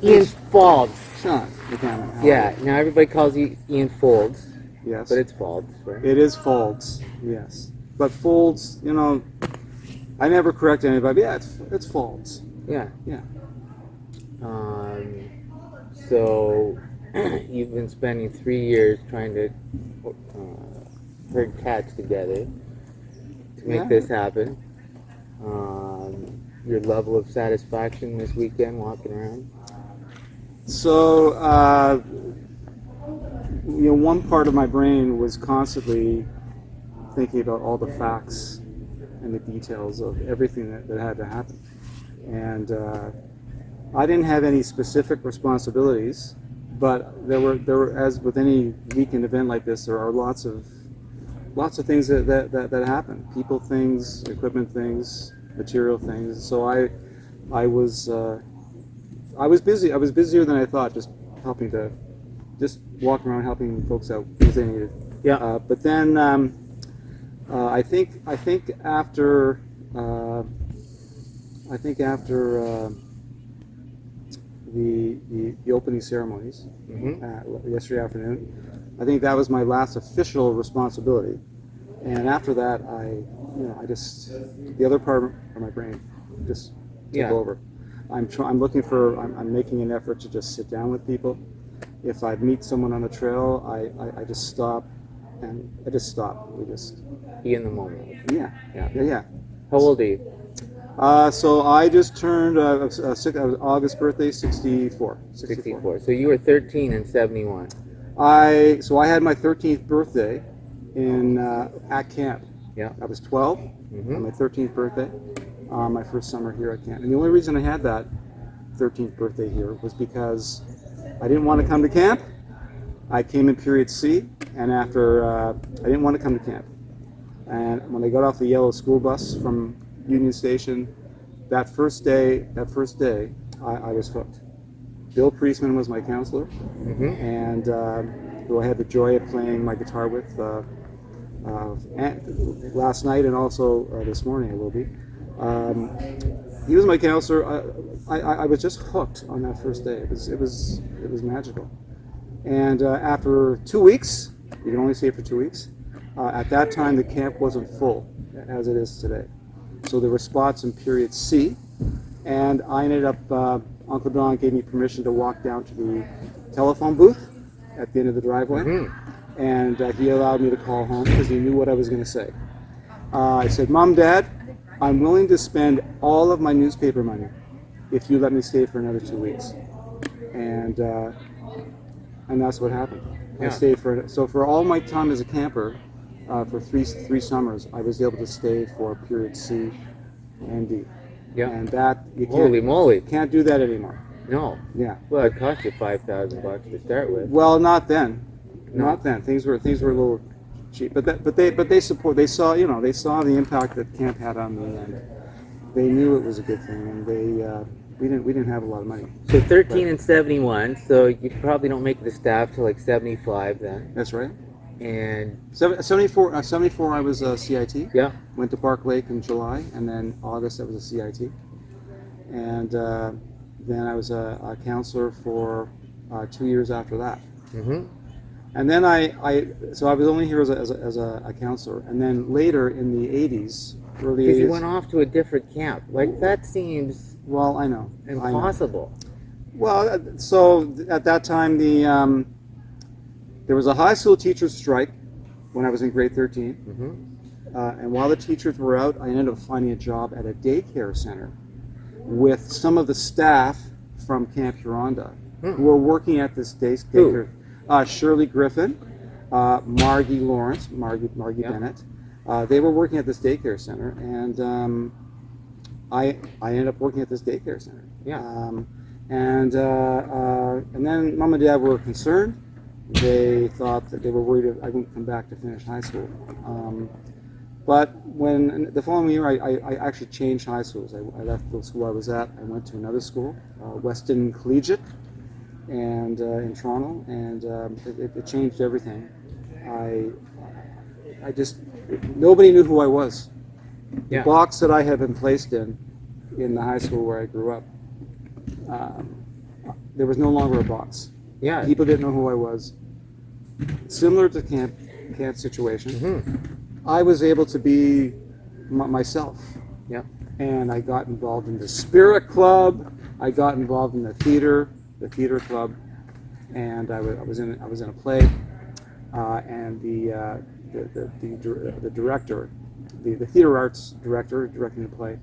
Ian Faulds. Sean, the cameraman. Yeah, now everybody calls you Ian Faulds. Yes. But it's Faulds, right? It is Faulds, yes. But Faulds, you know, I never correct anybody. Yeah, it's Faulds. Yeah. Yeah. So you've been spending 3 years trying to herd cats together to make this happen. Your level of satisfaction this weekend walking around? So, you know, one part of my brain was constantly thinking about all the facts and the details of everything that had to happen. And I didn't have any specific responsibilities, but there were, as with any weekend event like this, there are lots of things that happen. People, things, equipment things, material things. So I was busy. I was busier than I thought, just walking around helping folks out because they needed. Yeah. But then I think after the opening ceremonies yesterday afternoon, I think that was my last official responsibility. And after that, the other part of my brain just took over. I'm making an effort to just sit down with people. If I meet someone on the trail, I just stop, and I just stop. We just be in the moment. Yeah. How old are you? So I just turned August birthday, 64. 64. So you were 13 in 71. I had my 13th birthday at camp. Yeah. I was 12 on my 13th birthday, my first summer here at camp. And the only reason I had that 13th birthday here was because I didn't want to come to camp. I came in period C, and after I didn't want to come to camp. And when I got off the yellow school bus from Union Station, that first day, I was hooked. Bill Priestman was my counselor, and who I had the joy of playing my guitar with last night and also this morning I will be. He was my counselor. I was just hooked on that first day. It was magical. And after 2 weeks, you can only stay for 2 weeks. At that time, the camp wasn't full as it is today. So there were spots in period C, and I ended up, Uncle Don gave me permission to walk down to the telephone booth at the end of the driveway, and he allowed me to call home because he knew what I was going to say. I said, Mom, Dad, I'm willing to spend all of my newspaper money if you let me stay for another 2 weeks. And that's what happened. Yeah. I stayed for all my time as a camper, for three summers, I was able to stay for period C and D. Yeah. And that Holy moly! Can't do that anymore. No. Yeah. Well, it cost you $5,000 to start with. Well, not then. No. Not then. Things were a little cheap. But they saw the impact that camp had on me, and they knew it was a good thing, and we didn't have a lot of money. So 13 and 71. So you probably don't make the staff till like 75 then. That's right. And 74 I was a CIT. Yeah. Went to Bark Lake in July, and then August I was a CIT. And then I was a counselor for 2 years after that. And then I was only here as a counselor. And then later in the 80s, early 80s. Because you went off to a different camp. Like, that seems Well, I know. impossible. Well, so at that time, there was a high school teachers strike when I was in grade 13. And while the teachers were out, I ended up finding a job at a daycare center with some of the staff from Camp Huronda who were working at this daycare. Shirley Griffin, Margie Lawrence, Margie Bennett. They were working at this daycare center, and I ended up working at this daycare center. And then Mom and Dad were concerned. They thought that they were worried I wouldn't come back to finish high school. But when the following year, I actually changed high schools. I left the school I was at. I went to another school, Weston Collegiate, and in Toronto, and it changed everything. I just nobody knew who I was. The box that I had been placed in the high school where I grew up, there was no longer a boss. Yeah. People didn't know who I was. Similar to camp situation, Mm-hmm. I was able to be myself. Yeah. And I got involved in the spirit club. I got involved in the theater club, and I was in a play, and the director, the theater arts director directing the play,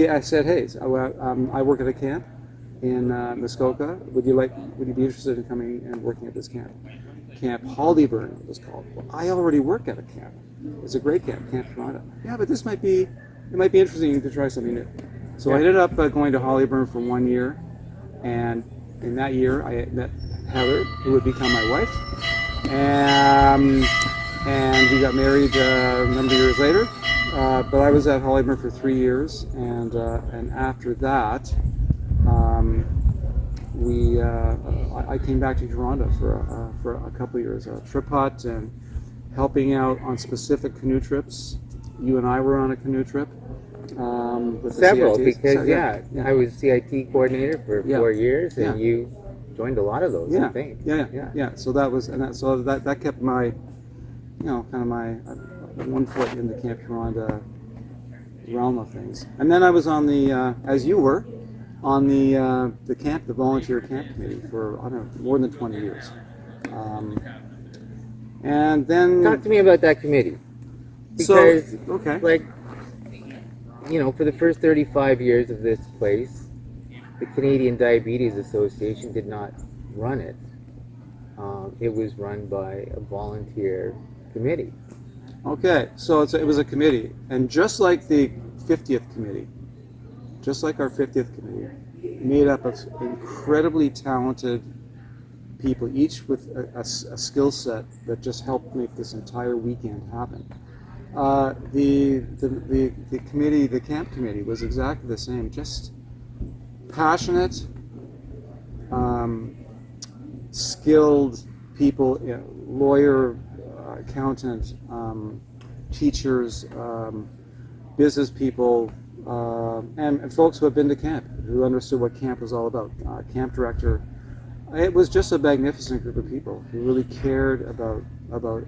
I said, hey, I work at a camp in Muskoka. Would you be interested in coming and working at this camp? Camp Hollyburn it was called. Well, I already work at a camp. It's a great camp, Camp Toronto. Yeah, but it might be interesting to try something new. So I ended up going to Hollyburn for 1 year, and in that year I met Heather, who would become my wife, and we got married a number of years later. But I was at Hollyburn for 3 years, and after that, I came back to Toronto for a couple of years, trip hut and helping out on specific canoe trips. You and I were on a canoe trip. With Several, the because I was CIT coordinator for 4 years, and you joined a lot of those. I think. Yeah. So that kept my, kind of my one foot in the Camp Toronto realm of things. And then I was on the, as you were, on the volunteer camp committee for more than 20 years. And then talk to me about that committee, because for the first 35 years of this place, the Canadian Diabetes Association did not run it. It was run by a volunteer committee. Okay, so it was a committee, and just like the 50th committee, just like our 50th committee, made up of incredibly talented people, each with a skill set that just helped make this entire weekend happen. The committee, the camp committee, was exactly the same. Just passionate, skilled people, lawyer, accountant, teachers, business people, and folks who have been to camp, who understood what camp was all about. Camp director. It was just a magnificent group of people who really cared about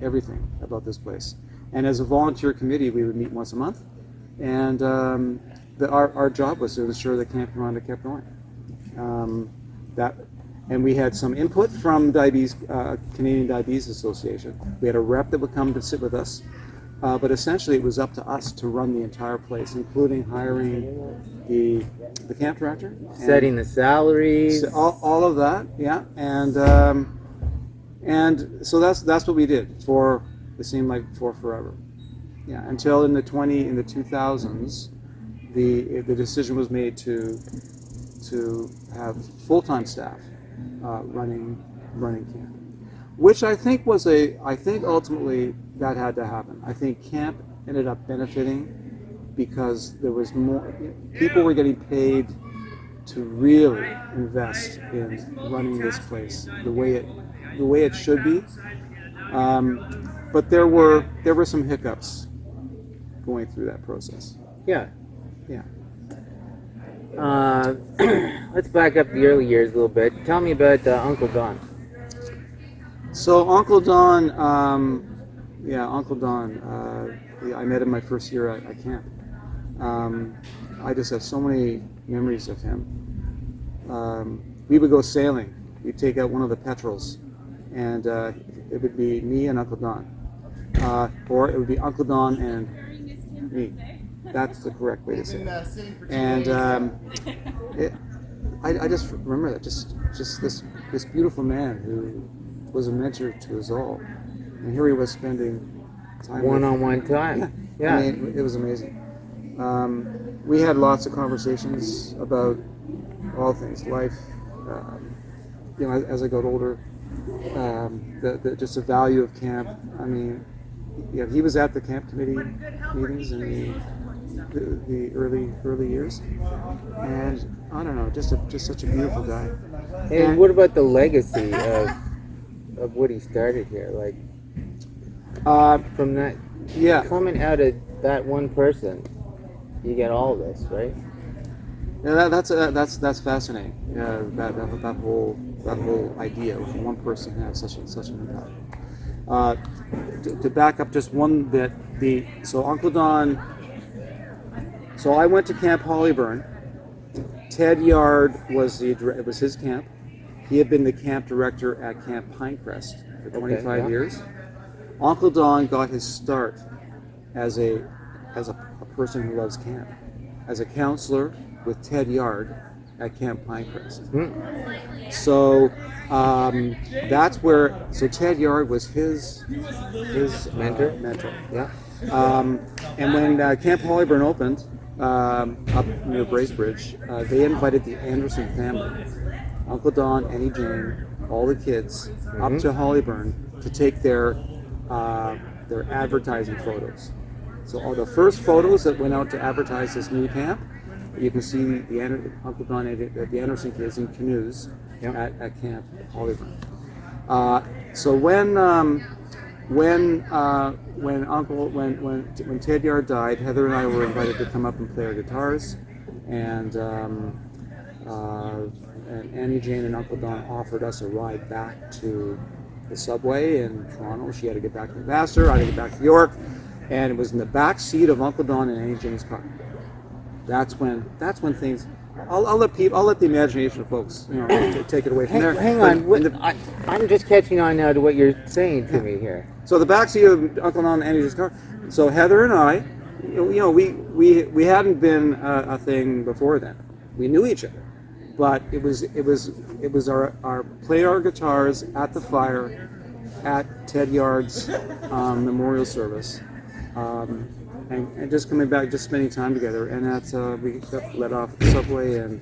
everything about this place. And as a volunteer committee, we would meet once a month, and our job was to ensure that Camp Toronto kept going. And we had some input from Canadian Diabetes Association. We had a rep that would come to sit with us, but essentially it was up to us to run the entire place, including hiring the camp director, setting the salaries, all of that. Yeah, and so that's what we did for. It seemed like for forever. Yeah, until in the 2000s, the decision was made to have full-time staff running camp, which I think ultimately that had to happen. I think camp ended up benefiting because there was more people were getting paid to really invest in running this place the way it should be. But there were some hiccups going through that process. Yeah. Yeah. Let's back up the early years a little bit. Tell me about Uncle Don. So Uncle Don, I met him my first year at camp. I just have so many memories of him. We would go sailing. We'd take out one of the petrels, and it would be me and Uncle Don. Or it would be Uncle Don and me. That's the correct way to say it. And I just remember that, just this beautiful man who was a mentor to us all. And here he was spending time one-on-one time. Yeah. I mean, it was amazing. We had lots of conversations about all things, life. As I got older, just the value of camp. I mean, he was at the camp committee meetings in the early years, and I don't know, just such a beautiful guy. And what about the legacy of what he started here? Like, from that, coming out of that one person, you get all this, right? Yeah, that's fascinating. Yeah, that whole idea of one person has such an impact. Uh, to back up just one bit, so Uncle Don. So I went to Camp Hollyburn. Ted Yard was it was his camp. He had been the camp director at Camp Pinecrest for 25 years. Uncle Don got his start as a a person who loves camp, as a counselor with Ted Yard at Camp Pinecrest. So that's where. So Ted Yard was his mentor. Yeah. And when Camp Hollyburn opened up near Bracebridge, they invited the Anderson family, Uncle Don, Annie Jane, all the kids, up to Hollyburn to take their advertising photos. So all the first photos that went out to advertise this new camp, you can see Uncle Don and the Anderson kids in canoes at Camp Hollyburn. So when Ted Yard died, Heather and I were invited to come up and play our guitars, and Annie Jane and Uncle Don offered us a ride back to the subway in Toronto. She had to get back to Vassar, I had to get back to York, and it was in the back seat of Uncle Don and Annie Jane's car. That's when things. I'll let the imagination of folks, take it away from there. Hang on, I'm just catching on now to what you're saying to me here. So the backseat of Uncle Don and Annie's car. So Heather and I, we hadn't been a thing before then. We knew each other, but it was our play our guitars at the fire at Ted Yard's memorial service. And just coming back, just spending time together, and that's we got let off at the subway, and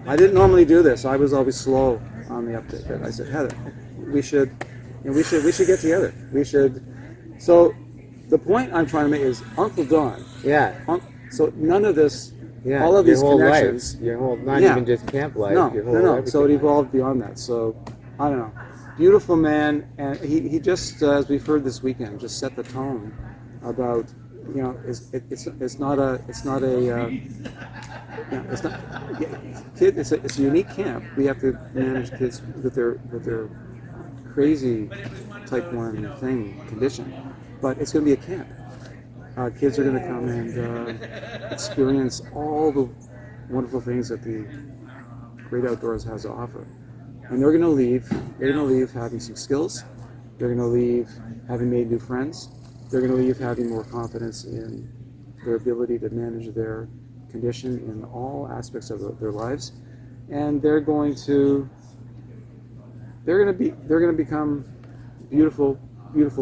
I didn't normally do this. I was always slow on the uptake. But I said, Heather, we should get together. We should. So the point I'm trying to make is Uncle Don. Yeah. So none of this, yeah, all of these connections. Life, your whole, not even just camp life. No. So it evolved beyond that. So I don't know. Beautiful man, and he just, as we've heard this weekend, just set the tone about, it's a unique camp. We have to manage kids with their crazy type 1 condition, but it's going to be a camp. Kids are going to come and experience all the wonderful things that the great outdoors has to offer. And they're going to leave having some skills. They're going to leave having made new friends. They're going to leave having more confidence in their ability to manage their condition in all aspects of their lives, and they're going to become beautiful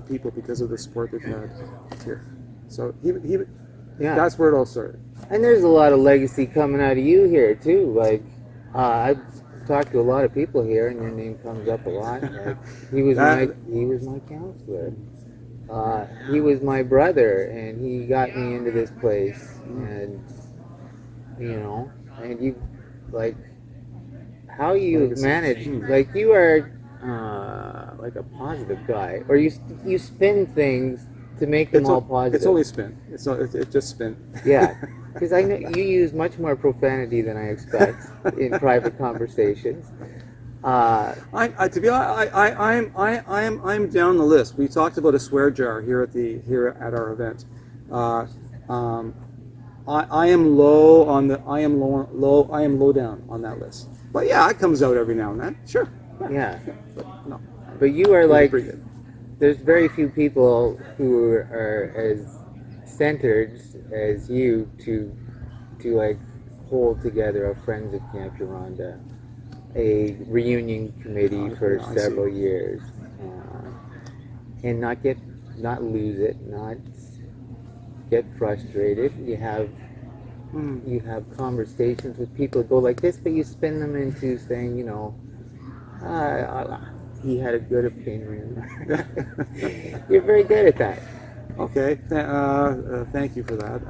people because of the support they've had here. So that's where it all started. And there's a lot of legacy coming out of you here too. Like I've talked to a lot of people here, and your name comes up a lot. Like, he was my counselor. He was my brother, and he got me into this place, and and you, like, how you manage, like, you are like a positive guy, or you spin things to make them all positive. It's only spin. It's just spin. Yeah, because I know you use much more profanity than I expect in private conversations. I'm down the list. We talked about a swear jar here at our event. I am low down on that list. But yeah, it comes out every now and then. Sure. Yeah. But you are like, there's very few people who are as centered as you to like hold together a Friends of Camp Yoronda, a reunion committee for several years, and not lose it, not get frustrated. You have conversations with people that go like this, but you spin them into saying, he had a good opinion. You're very good at that. Okay, thank you for that.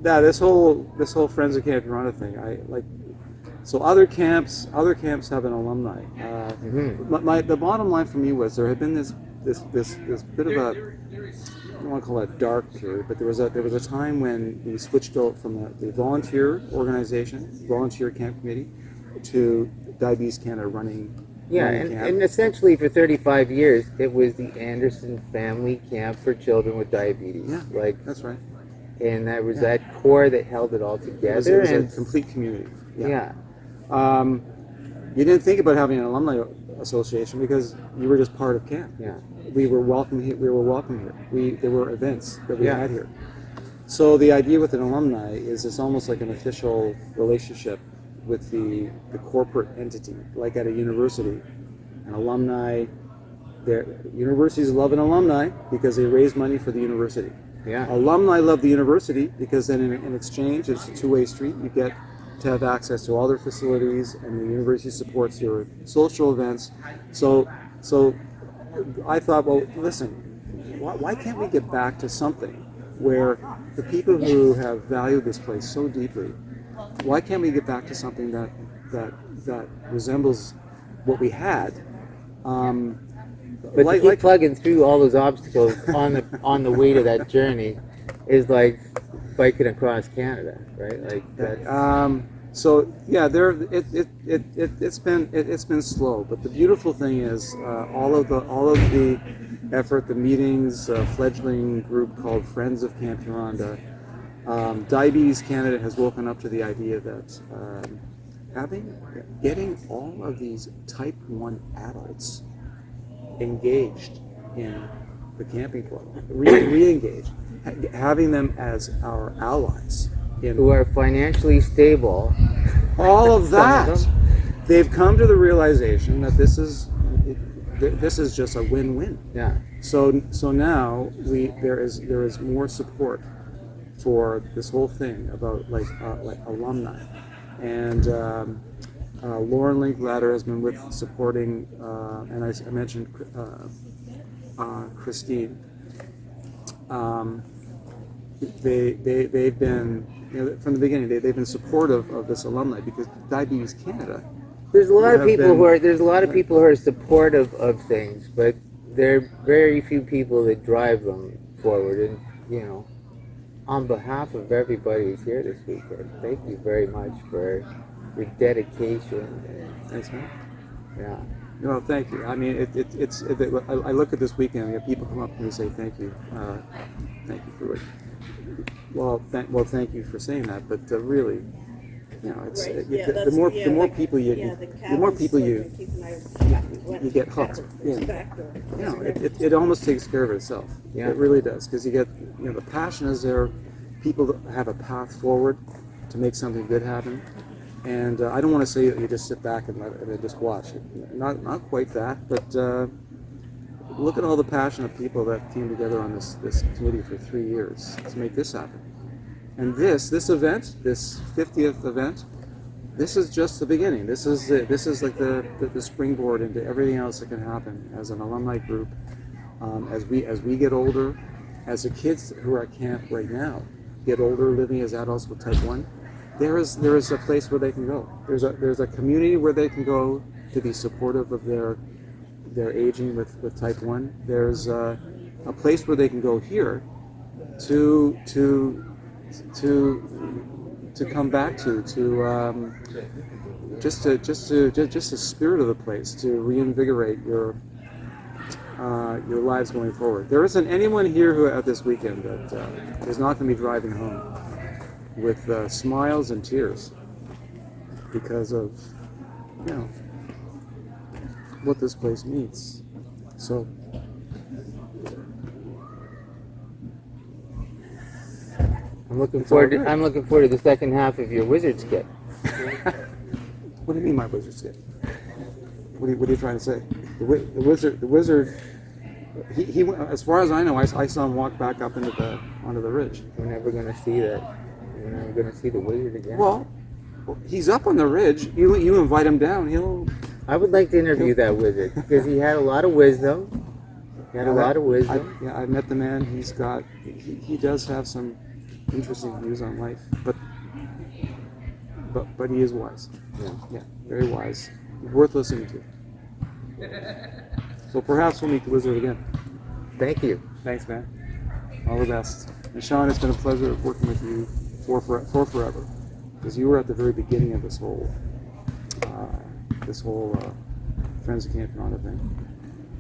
This whole Friends of Camp Yoronda thing, So other camps have an alumni. The bottom line for me was there had been this bit of don't want to call it a dark period, but there was a time when we switched out from the volunteer organization, volunteer camp committee, to Diabetes Canada running. Yeah, running camp. and essentially for 35 years, it was the Anderson Family Camp for Children with Diabetes. Yeah, like that's right. And that was that core that held it all together. It was a complete community. Yeah. You didn't think about having an alumni association because you were just part of camp. Yeah. We were welcome here. There were events that we had here. So the idea with an alumni is it's almost like an official relationship with the corporate entity, like at a university. An alumni, universities love an alumni because they raise money for the university. Yeah. Alumni love the university because then in exchange, it's a two-way street. You get to have access to all their facilities, and the university supports your social events. So I thought, well, listen, why can't we get back to something where the people who have valued this place so deeply, why can't we get back to something that resembles what we had? But to keep plugging through all those obstacles on the way to that journey is like biking across Canada, right? Like that. So yeah, it's been slow, but the beautiful thing is all of the effort, the meetings, a fledgling group called Friends of Camp Huronda. Diabetes Canada has woken up to the idea that getting all of these type 1 adults engaged in the camping club, re-engaged, having them as our allies. Who are financially stable. All of that. They've come to the realization that this is just a win-win. Yeah. So now there is more support for this whole thing about like alumni, and Lauren Linklater has been supporting, and I mentioned Christine. They've been, from the beginning, they've been supportive of this alumni because Diabetes Canada. There's a lot of people who are supportive of things, but there are very few people that drive them forward. And on behalf of everybody who's here this weekend, thank you very much for your dedication. Thanks, man. Yeah. No, thank you. I mean, I look at this weekend and people come up to me and say thank you for it. Well, thank you for saying that. But really, it's the more people you get hooked. It almost takes care of itself. Yeah. It really does, because you get the passion is there. People have a path forward to make something good happen. And I don't want to say that you just sit back and just watch. Not quite that, but look at all the passionate people that came together on this committee for 3 years to make this happen. And this event, this 50th event, this is just the beginning. This is like the springboard into everything else that can happen as an alumni group, as we get older, as the kids who are at camp right now get older, living as adults with type 1. There is a place where they can go. There's a community where they can go to be supportive of their aging with type 1. There's a place where they can go here to come back to just the spirit of the place, to reinvigorate your lives going forward. There isn't anyone here who at this weekend that is not going to be driving home with smiles and tears because of what this place means. So I'm looking forward to the second half of your wizard skit. What do you mean, my wizard skit? What are you trying to say? The wizard. He as far as I know, I saw him walk back up onto the ridge. We're never going to see that. We're never going to see the wizard again. Well, he's up on the ridge. You invite him down. I would like to interview that wizard because he had a lot of wisdom. I met the man. He does have some interesting views on life, but he is wise. Yeah, very wise. Worth listening to. So perhaps we'll meet the wizard again. Thank you. Thanks, man. All the best. And Sean, it's been a pleasure working with you for forever, because you were at the very beginning of this whole Friends of Camp Toronto thing.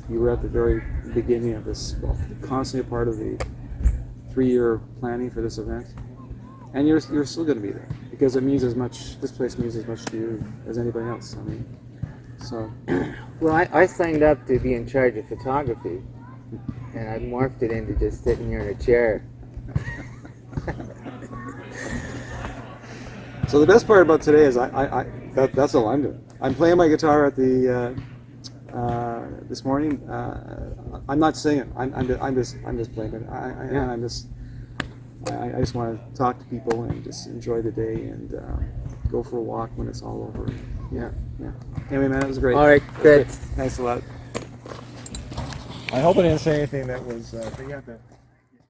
You were at the very beginning of this, well, constantly a part of the 3-year planning for this event, and you're still going to be there because it means as much. This place means as much to you as anybody else. I mean, so. Well, I signed up to be in charge of photography, and I morphed it into just sitting here in a chair. So the best part about today is that's all I'm doing. I'm playing my guitar at the this morning. I'm not singing. I'm just playing it. I just want to talk to people and just enjoy the day and go for a walk when it's all over. Yeah. Anyway, man, it was great. All right, good. Thanks a lot. I hope I didn't say anything that was. But yeah,